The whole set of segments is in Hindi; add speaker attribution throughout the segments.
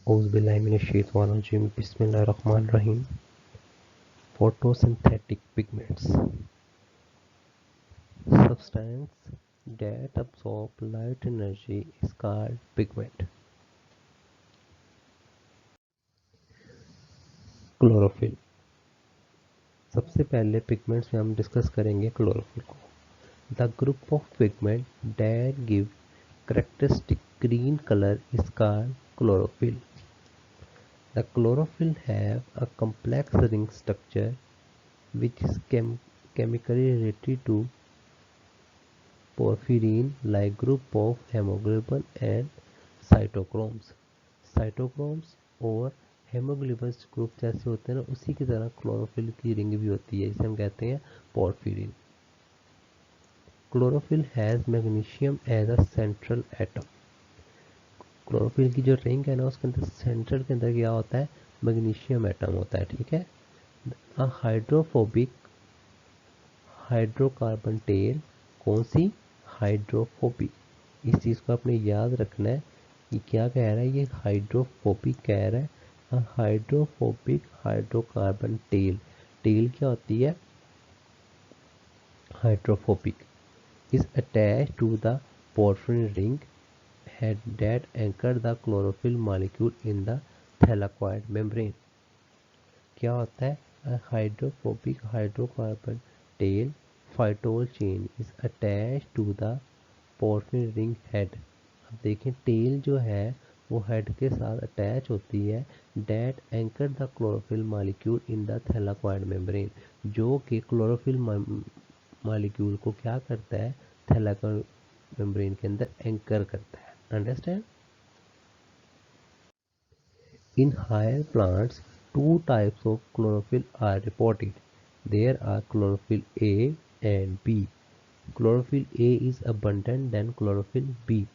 Speaker 1: औज़ुबिल्लाहिमिनश्शैतानिर्रजीम बिस्मिल्लाहिर्रहमानिर्रहीम। Photosynthetic pigments, substance that absorb light energy is called pigment. Chlorophyll. सबसे पहले पिगमेंट्स में हम डिस्कस करेंगे क्लोरोफिल को। The group of pigment that give characteristic green color is called chlorophyll. The chlorophyll have a complex ring structure which is chemically related to porphyrin like group of hemoglobin and cytochromes. Cytochromes और हेमोग्लोबिन ग्रुप जैसे होते हैं ना, उसी की तरह क्लोरोफिल की रिंग भी होती है जिसे हम कहते हैं porphyrin. Chlorophyll has magnesium as a central atom. Chlorophyll की जो रिंग है ना, उसके अंदर सेंट्रल के अंदर क्या होता है, मैग्नीशियम एटम होता है। ठीक है। अ हाइड्रोफोबिक हाइड्रोकार्बन टेल। कौन सी? हाइड्रोफोबिक। इस चीज़ को आपने याद रखना है। ये क्या कह रहा है, ये हाइड्रोफोबिक कह रहा है। Hydrophobic hydrocarbon tell. टेल क्या होती है? Hydrophobic is attach to the porphyrin ring head that anchor the chlorophyll molecule in the thylakoid membrane. क्या होता है? Hydrophobic hydrocarbon tail phytol chain is attach to the porphyrin ring head. अब देखें, टेल जो है वो हेड के साथ अटैच होती है। That anchor the chlorophyll molecule in the thylakoid membrane, जो कि क्लोरोफिल मॉलिक्यूल को क्या करता है, थैलाकोइड मेम्ब्रेन के अंदर एंकर करता है। Understand? In higher plants two types of chlorophyll are reported. There are chlorophyll A and B. Chlorophyll A is abundant than chlorophyll B.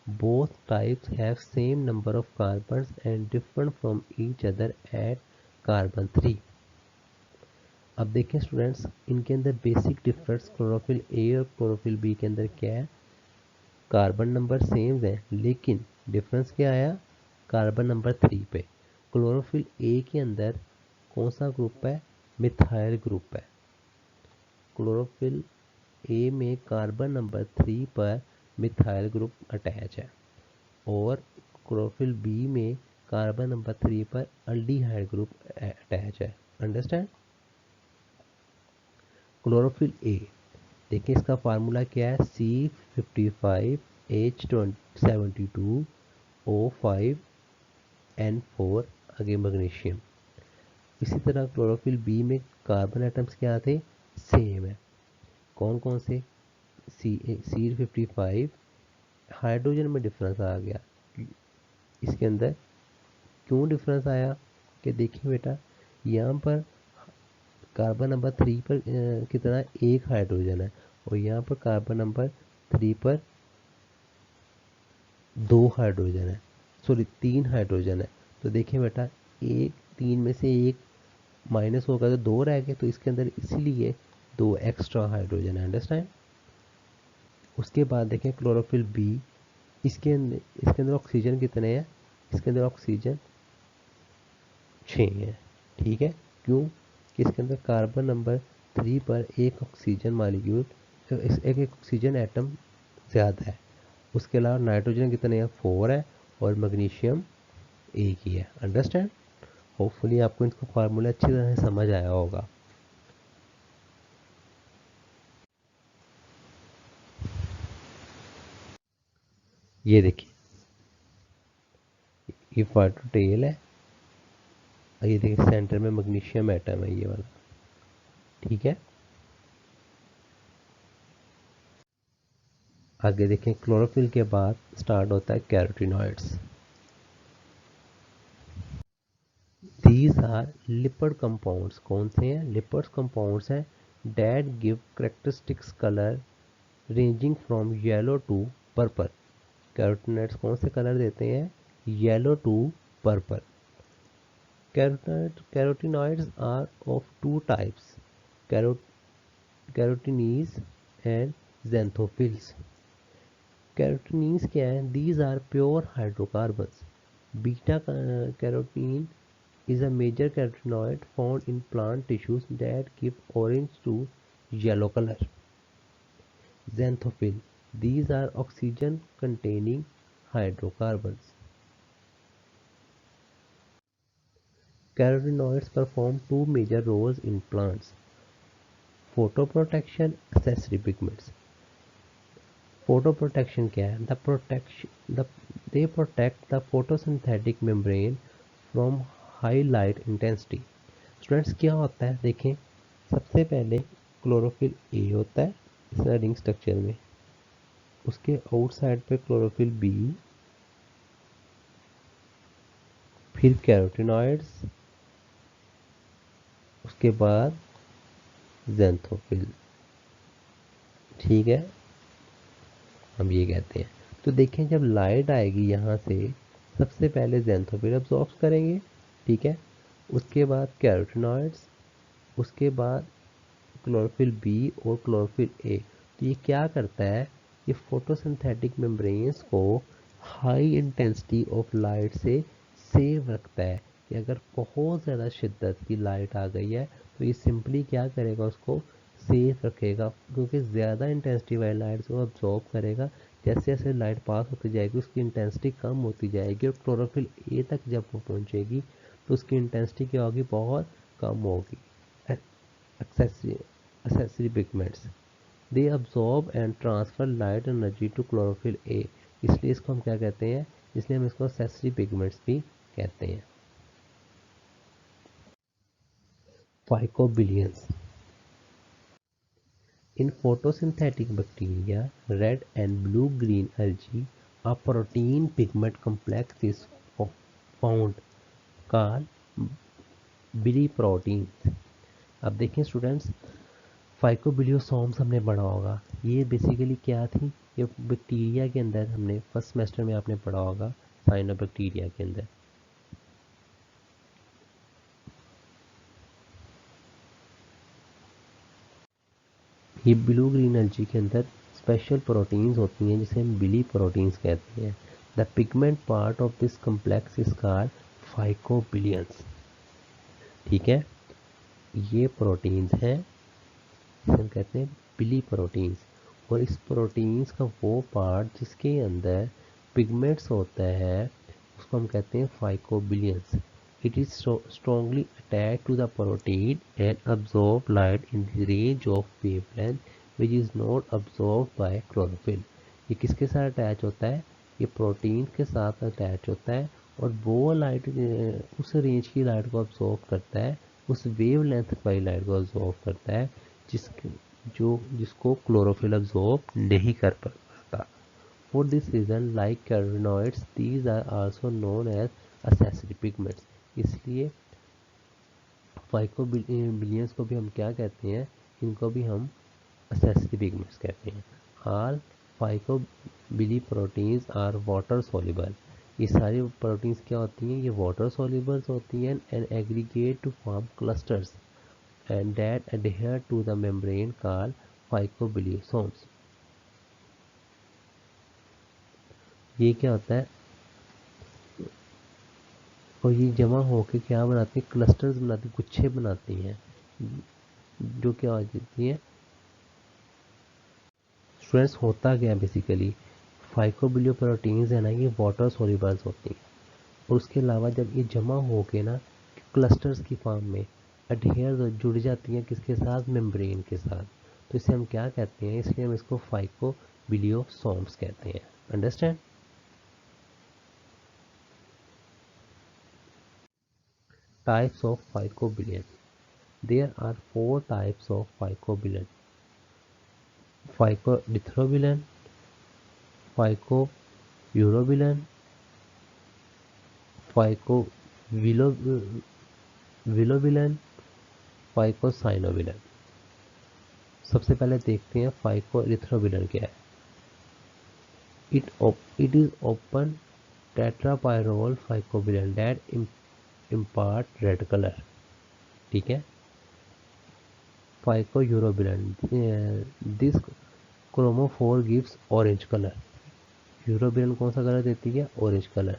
Speaker 1: Both types have same number of carbons and different from each other at carbon 3. अब देखें स्टूडेंट्स, इनके अंदर बेसिक डिफरेंस क्लोरोफिल ए और क्लोरोफिल बी के अंदर क्या है? कार्बन नंबर सेम है, लेकिन डिफरेंस क्या आया? कार्बन नंबर 3 पे। क्लोरोफिल ए के अंदर कौन सा ग्रुप है? मिथाइल ग्रुप है। क्लोरोफिल ए में कार्बन नंबर 3 पर मिथाइल ग्रुप अटैच है, और क्लोरोफिल बी में कार्बन नंबर 3 पर अल्डिहाइड ग्रुप अटैच है। अंडरस्टैंड? क्लोरोफिल ए, देखिए इसका फार्मूला क्या है, C55H72O5N4 आगे मैग्नीशियम। इसी तरह क्लोरोफिल बी में कार्बन एटम्स क्या थे, सेम है। कौन कौन से? C55। हाइड्रोजन में डिफरेंस आ गया इसके अंदर। क्यों डिफरेंस आया? कि देखिए बेटा, यहाँ पर कार्बन नंबर 3 पर कितना, एक हाइड्रोजन है, और यहाँ पर कार्बन नंबर 3 पर 2 हाइड्रोजन है, सॉरी 3 हाइड्रोजन है। तो देखिए बेटा, एक 3 में से एक माइनस होगा तो 2 रह गए, तो इसके अंदर इसीलिए 2 एक्स्ट्रा हाइड्रोजन है। अंडरस्टैंड? उसके बाद देखें क्लोरोफिल बी, इसके अंदर ऑक्सीजन कितने हैं? इसके अंदर ऑक्सीजन 6 है। ठीक है। क्यों? कि इसके अंदर कार्बन नंबर 3 पर एक ऑक्सीजन मॉलिक्यूल, एक ऑक्सीजन एटम ज़्यादा है। उसके अलावा नाइट्रोजन कितने हैं? 4 है, और मैग्नीशियम एक ही है। अंडरस्टैंड? होपफुली आपको इनका फार्मूला अच्छी तरह से समझ आया होगा। ये देखिए, ये फाइटो टेल है, और ये देखिए सेंटर में मैग्नीशियम एटम है, ये वाला। ठीक है। आगे देखें, क्लोरोफिल के बाद स्टार्ट होता है carotenoids. These are lipid compounds. कौन से हैं? लिपिड कंपाउंड्स हैं। That give characteristics colour ranging from yellow to purple. Carotenoids कौन से कलर देते हैं? Yellow to purple. Carotenoids are of two types, carotenes and xanthophylls. Carotenes क्या है? These are pure hydrocarbons Beta carotene is a major carotenoid found in plant tissues that give orange to yellow color. Xanthophyll. These are oxygen containing hydrocarbons. Carotenoids perform two major roles in plants: photoprotection, accessory pigments. Photoprotection क्या है? They protect the photosynthetic membrane from high light intensity. Students क्या होता है देखें, सबसे पहले क्लोरोफिल ए होता है इस रिंग स्ट्रक्चर में, उसके आउटसाइड पे क्लोरोफिल बी, फिर कैरोटिनॉइड्स, उसके बाद ज़ैंथोफिल। ठीक है, हम ये कहते हैं। तो देखें जब लाइट आएगी यहाँ से, सबसे पहले ज़ैंथोफिल अब्जॉर्ब करेंगे, ठीक है, उसके बाद कैरोटिनॉइड्स, उसके बाद क्लोरोफिल बी और क्लोरोफिल ए। तो ये क्या करता है, ये फोटोसिंथेटिक मेम्ब्रेन्स को हाई इंटेंसिटी ऑफ लाइट से सेव रखता है कि अगर बहुत ज़्यादा शिद्दत की लाइट आ गई है तो ये सिंपली क्या करेगा, उसको सेव रखेगा, क्योंकि ज़्यादा इंटेंसिटी वाली लाइट को अब्जॉर्ब करेगा। जैसे जैसे लाइट पास होती जाएगी उसकी इंटेंसिटी कम होती जाएगी और क्लोरोफिल ए तक जब वो पहुँचेगी तो उसकी इंटेंसिटी क्या होगी, बहुत कम होगी। accessory pigments, they absorb and transfer light energy to chlorophyll A, इसलिए इसको हम क्या कहते हैं, इसलिए हम इसको accessory pigments भी कहते हैं। Phycobilins. In photosynthetic bacteria, red and blue-green algae, a protein pigment complex is found called biliproteins. अब देखिए स्टूडेंट्स, फाइकोबिलियोसोम्स हमने पढ़ा होगा, ये बेसिकली क्या थी, ये बैक्टीरिया के अंदर हमने फर्स्ट सेमेस्टर में आपने पढ़ा होगा साइनोबैक्टीरिया के अंदर। ये ब्लू ग्रीन एल्गी के अंदर स्पेशल प्रोटीन्स होती हैं जिसे हम बिली प्रोटीन्स कहते हैं। The pigment part of this complex is called phycobilins. ठीक है, ये प्रोटीन्स हैं जिसे हम कहते हैं बिली प्रोटीन्स, और इस प्रोटीन्स का वो पार्ट जिसके अंदर पिगमेंट्स होता है उसको हम कहते हैं फाइकोबिलियंस। It is strongly attached to the protein and absorb light in the range of wavelength which is not absorbed by chlorophyll. ये किसके साथ अटैच होता है, ये प्रोटीन के साथ अटैच होता है और वो लाइट उस रेंज की लाइट को अब्जॉर्ब करता है, उस वेवलेंथ वाली लाइट को अब्जॉर्ब करता है जिसको क्लोरोफिल अब्जॉर्ब नहीं कर पाता। For this reason, like carotenoids, these are also known as accessory pigments. इसलिए फाइकोबिलियंस को भी हम क्या कहते हैं, इनको भी हम accessory pigments कहते हैं। All phycobiliproteins are water soluble. ये सारी प्रोटीन्स क्या होती हैं, ये वाटर solubles होती हैं and aggregate to form clusters and that adhere to the membrane called phycobiliosomes. ये क्या होता है, और ये जमा होकर क्या बनाती है, क्लस्टर्स बनाती, गुच्छे बनाती हैं, जो क्या हो जाती हैं स्टूडेंट्स। होता क्या बेसिकली, फाइकोबिलियो प्रोटीन्स है ना, ये वाटर सोल्यूबल्स होती हैं, और उसके अलावा जब ये जमा होके ना क्लस्टर्स की फॉर्म में अडहेयर जुड़ जाती हैं किसके साथ, मेम्ब्रेन के साथ, तो इसे हम क्या कहते हैं, इसलिए हम इसको फाइकोबिलियोसोम्स कहते हैं। Understand. Types of phycobilin. There are 4 types of phycobilin: phycodithrobilin, phycourobilin, phycovillobilin, phycocyanobilin. सबसे पहले देखते हैं phycodithrobilin क्या है। It is open tetrapyrrole phycobilin that impart red color. ठीक है। Phycourobilin, this chromophore gives orange color. Urobilin कौन सा कलर देती है, orange colour.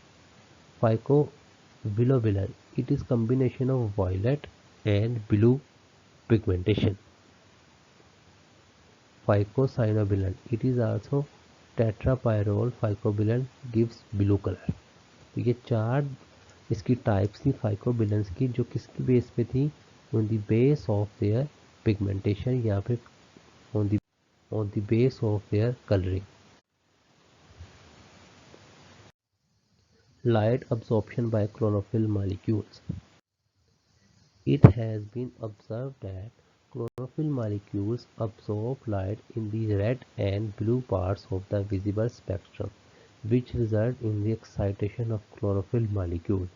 Speaker 1: phycobilobilant. It is combination of violet and blue pigmentation. Phycocyanobilant. It is also tetrapyrrole phycobilant gives blue color. तो ये चार इसकी टाइप्स थी फाइकोबिलेंस की, जो किसकी बेस पे थी? On the base of their pigmentation या फिर on the base of their colouring. Light absorption by chlorophyll molecules. It has been observed that chlorophyll molecules absorb light in the red and blue parts of the visible spectrum, which result in the excitation of chlorophyll molecule.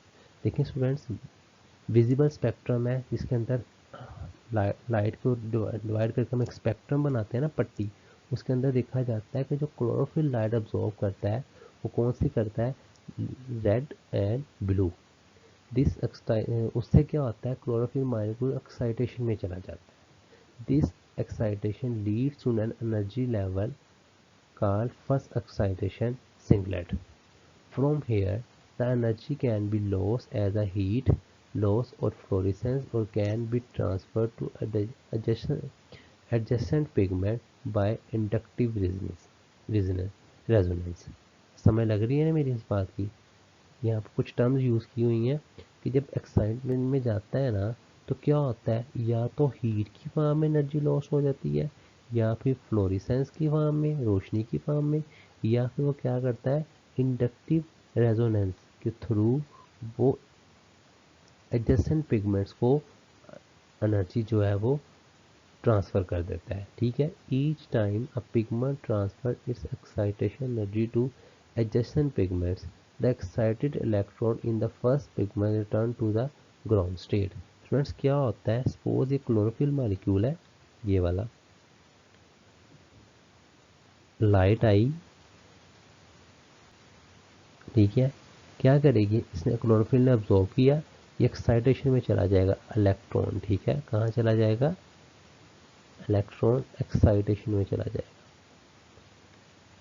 Speaker 1: देखिए स्टूडेंट्स, विजिबल स्पेक्ट्रम है जिसके अंदर लाइट को डिवाइड करके हम एक स्पेक्ट्रम बनाते हैं ना, पट्टी, उसके अंदर देखा जाता है कि जो क्लोरोफिल लाइट अब्जॉर्ब करता है वो कौन सी करता है? Red and blue. उससे क्या होता है? क्लोरोफिल मॉलिक्यूल एक्साइटेशन में चला जाता है. This excitation leads to an energy level called first excitation singlet. From here the energy can be loss as a heat loss or fluorescence or can be transferred to adjacent pigment by inductive resonance. समझ लग रही है ना मेरी इस बात की? यहाँ पर कुछ टर्म्स यूज़ की हुई हैं कि जब एक्साइटमेंट में जाता है ना तो क्या होता है? या तो हीट की फॉर्म में एनर्जी लॉस हो जाती है, या फिर फ्लोरेसेंस की फॉर्म में, रोशनी की फॉर्म में, या फिर वो क्या करता है? इंडक्टिव रेजोनेंस के थ्रू वो एडजेसेंट पिगमेंट्स को एनर्जी जो है वो ट्रांसफ़र कर देता है. ठीक है. Each time a pigment transfer its excitation energy to adjacent pigments, the excited electron in the first pigment return to the ground state. Students क्या होता है? सपोज ये क्लोरोफिल मॉलिक्यूल है, ये वाला, लाइट आई, ठीक है, क्या करेगी? इसने क्लोरोफिल ने अब्जॉर्ब किया, ये एक्साइटेशन में चला जाएगा इलेक्ट्रॉन. ठीक है. कहाँ चला जाएगा? इलेक्ट्रॉन एक्साइटेशन में चला जाएगा.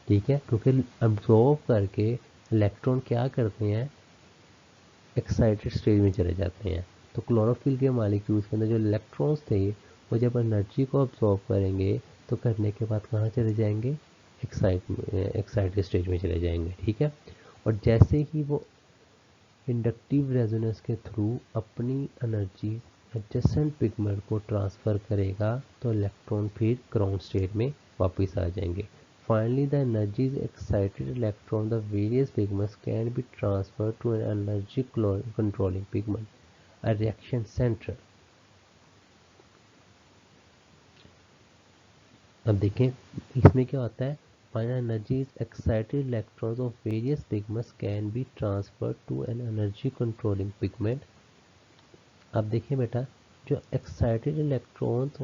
Speaker 1: ठीक है. क्योंकि अब्जॉर्ब करके इलेक्ट्रॉन क्या करते हैं? एक्साइटेड स्टेज में चले जाते हैं. तो क्लोरोफिल के मॉलिक्यूल्स के अंदर जो इलेक्ट्रॉन्स थे वो जब एनर्जी को अब्जॉर्ब करेंगे तो करने के बाद कहाँ चले जाएंगे? एक्साइटेड स्टेज में चले जाएंगे. ठीक है. और जैसे ही वो इंडक्टिव रेजोनेंस के थ्रू अपनी एनर्जी एडजेसेंट पिगमेंट को ट्रांसफ़र करेगा तो इलेक्ट्रॉन फिर ग्राउंड स्टेट में वापस आ जाएंगे. Finally the energy excited electron the various pigments can be transfer to an energy controlling pigment, a reaction centre. अब देखें इसमें क्या होता है? Final energy is excited electrons of various pigments can be transferred to an energy controlling pigment. अब देखिए बेटा, जो एक्साइटेड इलेक्ट्रॉन्स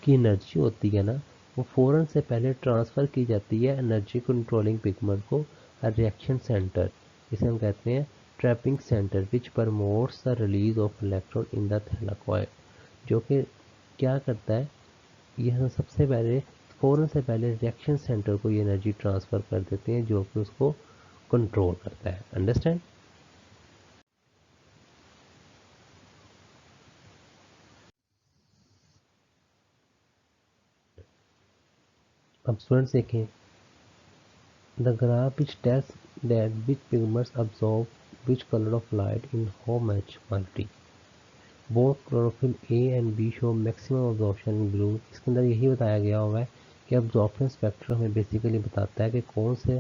Speaker 1: की एनर्जी होती है ना वो फ़ौरन से पहले ट्रांसफ़र की जाती है एनर्जी कंट्रोलिंग पिगमेंट को, रिएक्शन सेंटर, इसे हम कहते हैं trapping centre, which promotes the release of electron in the thylakoid. जो कि क्या करता है? यह सबसे पहले फ़ौरन से पहले रिएक्शन सेंटर को ये एनर्जी ट्रांसफ़र कर देते हैं जो कि उसको कंट्रोल करता है. अंडरस्टैंड? अब स्टूडेंट्स देखें, the graph which tells that which pigments absorb which colour of light in how much quantity. Both chlorophyll A and B show maximum absorption in blue. इसके अंदर यही बताया गया हुआ है कि अब्जॉर्प्शन स्पेक्ट्रम हमें बेसिकली बताता है कि कौन से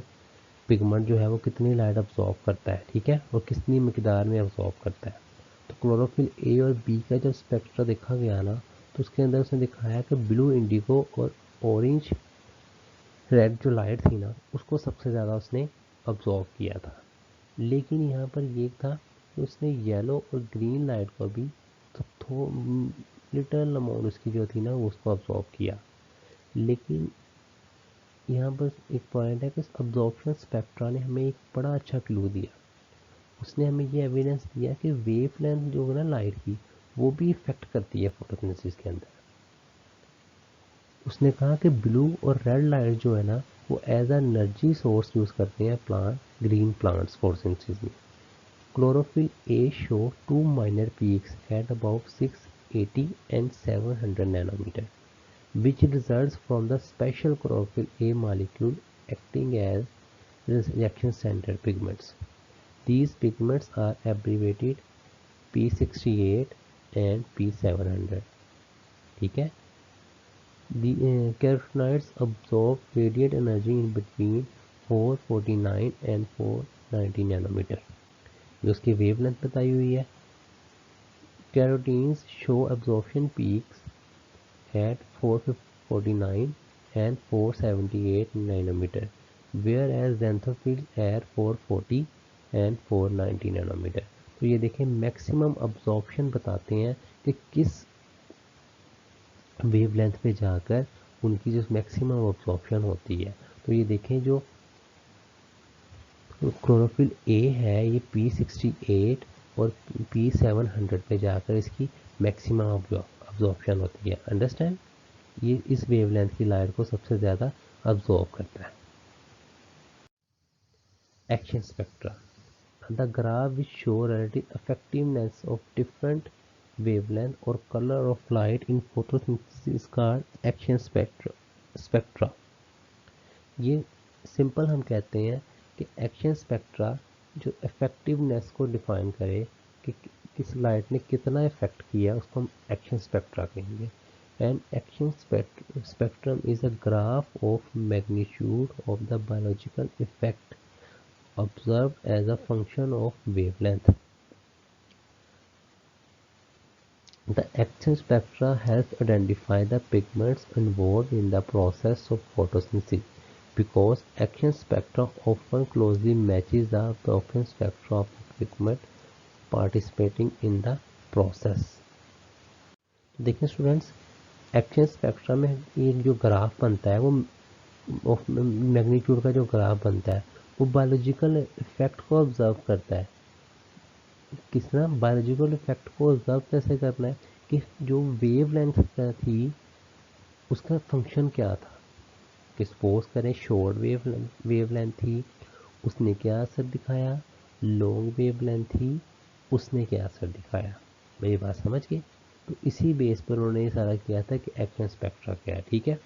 Speaker 1: पिगमेंट जो है वो कितनी लाइट अब्जॉर्ब करता है. ठीक है. और कितनी मिकदार में अब्जॉर्ब करता है. तो क्लोरोफिल ए और बी का जब स्पेक्ट्रा देखा गया ना तो उसके अंदर उसने दिखाया कि ब्लू, इंडिगो और ऑरेंज रेड जो लाइट थी ना उसको सबसे ज़्यादा उसने अब्जॉर्ब किया था. लेकिन यहाँ पर ये था कि उसने येलो और ग्रीन लाइट को भी तो लिटल अमाउंट उसकी जो थी ना वो उसको अब्जॉर्ब किया. लेकिन यहाँ पर एक पॉइंट है कि अब्जॉर्प्शन स्पेक्ट्रा ने हमें एक बड़ा अच्छा क्लू दिया. उसने हमें ये एविडेंस दिया कि वेव लेंथ जो है ना लाइट की वो भी इफेक्ट करती है फोटोसिंथेसिस के अंदर. उसने कहा कि ब्लू और रेड लाइट जो है ना वो एज एनर्जी सोर्स यूज़ करते हैं प्लांट, ग्रीन प्लांट्स फोटोसिंथेसिस में। Chlorophyll A show two minor peaks at about 680 and 700 nanometer, which results from the special chlorophyll A molecule acting as reaction center pigments. These pigments are abbreviated P68 and P700. ठीक है। The carotenoids absorb radiant energy in between 449 and 490 nanometer. जो उसकी वेवलेंथ बताई हुई है। Carotenes show absorption peaks at 449 and 478 nanometer, whereas xanthophylls at 440 and 490 nanometer. तो ये देखें मैक्सिमम अब्जॉर्प्शन बताते हैं कि किस वेवलेंथ पे जाकर उनकी जो मैक्सिमम अब्जॉर्प्शन होती है। तो ये देखें जो क्लोरोफिल ए है ये P68 और P700 पे जाकर इसकी मैक्सिमम अब्जॉर्प्शन होती है। अंडरस्टैंड, ये इस वेवलेंथ की लाइट को सबसे ज़्यादा अब्जॉर्ब करता है। Action spectra, the graph which show relative effectiveness of different wavelength or color of light in photosynthesis is called action spectra. ये सिंपल हम कहते हैं कि एक्शन स्पेक्ट्रा जो इफेक्टिवनेस को डिफाइन करे कि किस लाइट ने कितना इफेक्ट किया उसको हम एक्शन स्पेक्ट्रा कहेंगे। And action spectrum is a graph of magnitude of the biological effect observed as a function of wavelength. The action spectra helps identify the pigments involved in the process of photosynthesis because action spectra often closely matches the absorption spectra of the pigment participating in the process. देखिए स्टूडेंट्स, एक्शन स्पेक्ट्रा में ये जो ग्राफ बनता है वो मैग्नीट्यूड का जो ग्राफ बनता है वो बायोलॉजिकल इफेक्ट को ऑब्जर्व करता है। किस तरह बायोलॉजिकल इफेक्ट को ऑब्जर्व कैसे करना है कि जो वेवलेंथ थी उसका फंक्शन क्या था। कि सपोज करें शॉर्ट वेवलेंथ थी, उसने क्या असर दिखाया, लॉन्ग वेवलेंथ थी, उसने क्या असर दिखाया। मेरी बात समझ गए। तो इसी बेस पर उन्होंने ये सारा किया था कि एक्शन स्पेक्ट्रा क्या है। ठीक है,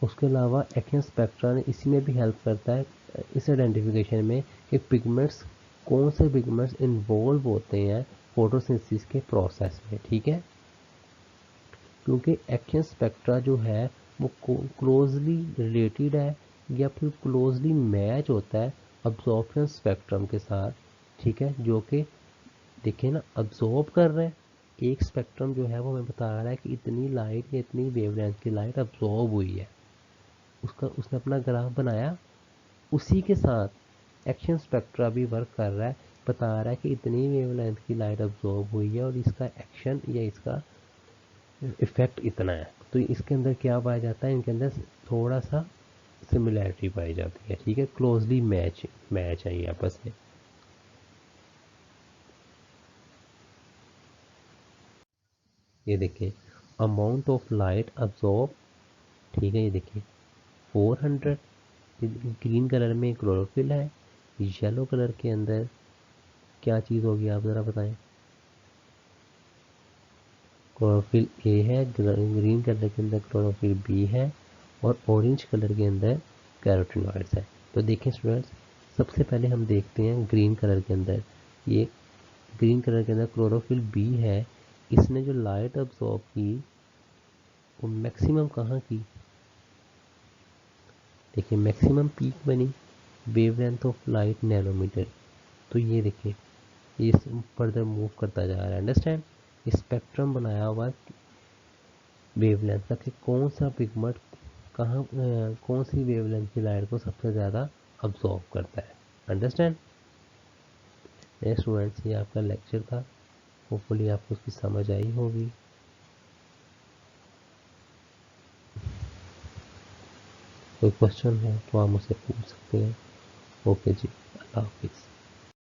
Speaker 1: उसके अलावा एक्शन स्पेक्ट्रा ने इसी में भी हेल्प करता है इस आइडेंटिफिकेशन में कि पिगमेंट्स कौन से पिगमेंट्स इन्वॉल्व होते हैं फोटोसिंथेसिस के प्रोसेस में। ठीक है, क्योंकि एक्शन स्पेक्ट्रा जो है वो क्लोजली रिलेटेड है या फिर क्लोजली मैच होता है अब्जॉर्प्शन स्पेक्ट्रम के साथ। ठीक है, जो कि देखिए ना अब्जॉर्ब कर रहे हैं एक स्पेक्ट्रम जो है वो हमें बता रहा है कि इतनी लाइट या इतनी वेवलेंथ की लाइट अब्जॉर्ब हुई है, उसका उसने अपना ग्राफ बनाया। उसी के साथ एक्शन स्पेक्ट्रा भी वर्क कर रहा है, बता रहा है कि इतनी वेवलेंथ की लाइट अब्जॉर्ब हुई है और इसका एक्शन या इसका इफेक्ट इतना है। तो इसके अंदर क्या पाया जाता है, इनके अंदर थोड़ा सा सिमिलैरिटी पाई जाती है। ठीक है, क्लोजली मैच है ये आपस में। ये देखिए अमाउंट ऑफ लाइट अब्जॉर्ब। ठीक है, ये देखिए 400 ग्रीन कलर में क्लोरोफिल है, येलो कलर के अंदर क्या चीज़ होगी आप ज़रा बताएं। क्लोरोफिल ए है, ग्रीन कलर के अंदर क्लोरोफिल बी है और ऑरेंज कलर के अंदर कैरोटीनॉइड्स है। तो देखें स्टूडेंट्स, सबसे पहले हम देखते हैं ग्रीन कलर के अंदर। ये ग्रीन कलर के अंदर क्लोरोफिल बी है, इसने जो लाइट अब्सॉर्ब की वो मैक्सिमम कहाँ की, देखिए मैक्सिमम पीक बनी वेवलेंथ ऑफ लाइट नैनोमीटर। तो ये देखिए ये फर्दर मूव करता जा रहा है। अंडरस्टैंड, स्पेक्ट्रम बनाया हुआ वेवलेंथ का कि कौन सा पिगमेंट कहाँ कौन सी वेवलेंथ की लाइट को सबसे ज़्यादा अब्सॉर्ब करता है। अंडरस्टैंड। स्टूडेंट्स, ये आपका लेक्चर था, होपफुली आपको उसकी समझ आई होगी। कोई क्वेश्चन है तो आप मुझसे पूछ सकते हैं। ओके जी, अल्लाह हाफिज़।